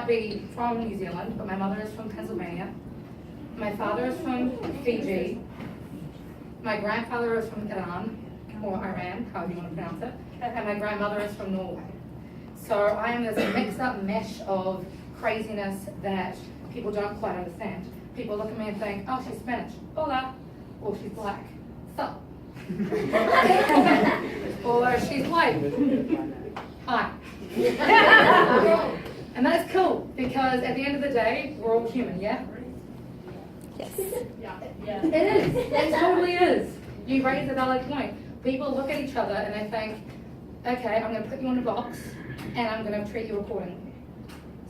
might be from New Zealand, but my mother is from Pennsylvania. My father is from Fiji. My grandfather is from Iran, or Iran, however you want to pronounce it. And my grandmother is from Norway. So I am this mix-up mesh of craziness that people don't quite understand. People look at me and think, oh, she's Spanish, hola, or she's black, so. Or she's white, hi. And that's cool, because at the end of the day, we're all human, yeah? Yes. Yeah. It is, it totally is. You raise a valid point. People look at each other and they think, okay, I'm going to put you in a box and I'm going to treat you accordingly.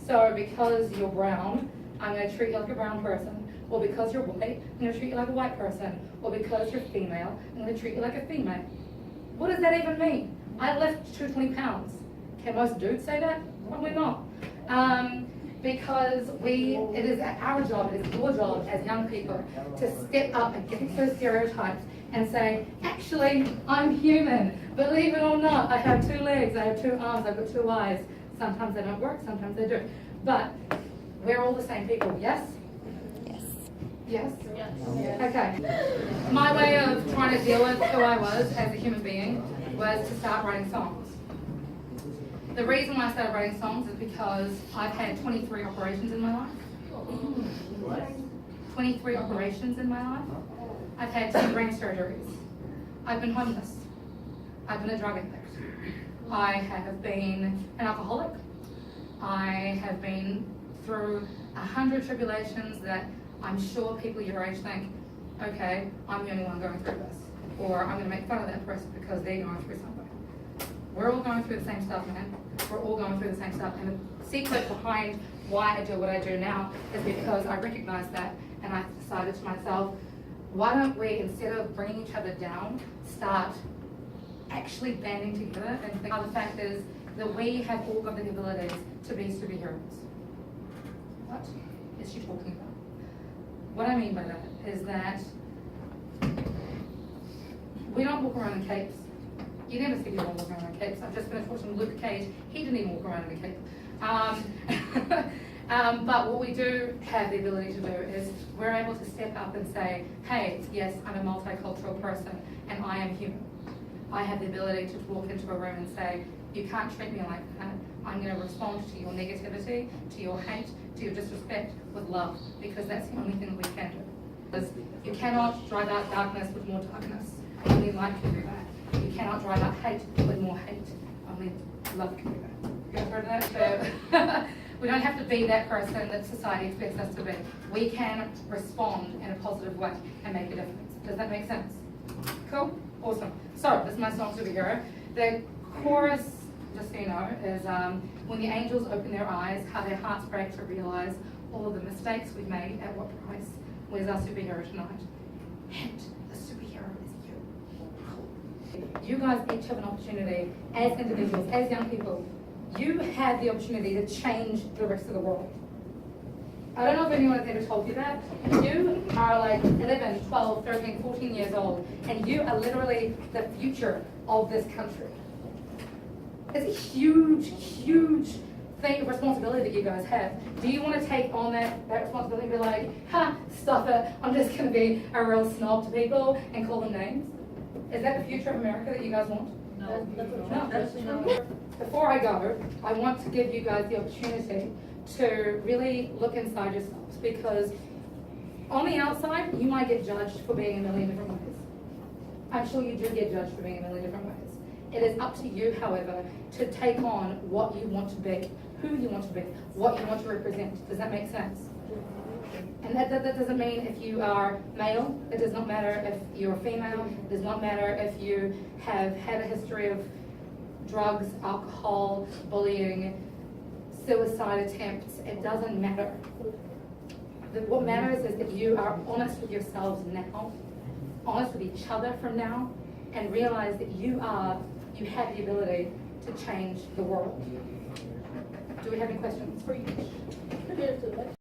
So because you're brown, I'm going to treat you like a brown person. Or because you're white, I'm going to treat you like a white person. Or because you're female, I'm going to treat you like a female. What does that even mean? I lift 220 pounds. Can most dudes say that? Probably not. Because it is our job, it is your job as young people to step up against those stereotypes and say, actually, I'm human. Believe it or not, I have 2 legs, I have 2 arms, I've got 2 eyes. Sometimes they don't work, sometimes they do. But we're all the same people, yes? Yes. Yes? Yes. Okay. My way of trying to deal with who I was as a human being was to start writing songs. The reason why I started writing songs is because I've had 23 operations in my life. 23 operations in my life. I've had 2 brain surgeries. I've been homeless. I've been a drug addict. I have been an alcoholic. I have been through 100 tribulations that I'm sure people your age think, okay, I'm the only one going through this. Or I'm going to make fun of that person because they're going through something. We're all going through the same stuff, man. We're all going through the same stuff. And the secret behind why I do what I do now is because I recognize that and I decided to myself, why don't we, instead of bringing each other down, start actually banding together and think, the fact is that we have all got the abilities to be superheroes. What is she talking about? What I mean by that is that we don't walk around in capes. You never see people walk around in capes. I've just finished watching Luke Cage. He didn't even walk around in a cape. But what we do have the ability to do is we're able to step up and say, hey, yes, I'm a multicultural person and I am human. I have the ability to walk into a room and say, you can't treat me like that. I'm going to respond to your negativity, to your hate, to your disrespect with love, because that's the only thing we can do. Because you cannot drive out darkness with more darkness. Only light can do that. You cannot drive out hate with more hate. Only love can do that. You guys heard that? So we don't have to be that person that society expects us to be. We can respond in a positive way and make a difference. Does that make sense? Cool? Awesome. So, this is my song, Superhero. The chorus, just so you know, is when the angels open their eyes, how their hearts break to realize all of the mistakes we've made, at what price. Where's our superhero tonight? And the superhero is you. You guys each have an opportunity as individuals, as young people. You have the opportunity to change the rest of the world. I don't know if anyone has ever told you that. You are like 11, 12, 13, 14 years old, and you are literally the future of this country. It's a huge, huge thing, responsibility that you guys have. Do you want to take on that responsibility and be like, ha, stop it, I'm just going to be a real snob to people and call them names? Is that the future of America that you guys want? No. Before I go, I want to give you guys the opportunity to really look inside yourselves, because on the outside, you might get judged for being a million different ways. I'm sure you do get judged for being a million different ways. It is up to you, however, to take on what you want to be, who you want to be, what you want to represent. Does that make sense? And that doesn't mean if you are male, it does not matter if you're female, it does not matter if you have had a history of drugs, alcohol, bullying, suicide attempts. It doesn't matter. What matters is that you are honest with yourselves now, honest with each other from now, and realize that you have the ability to change the world. Do we have any questions for you?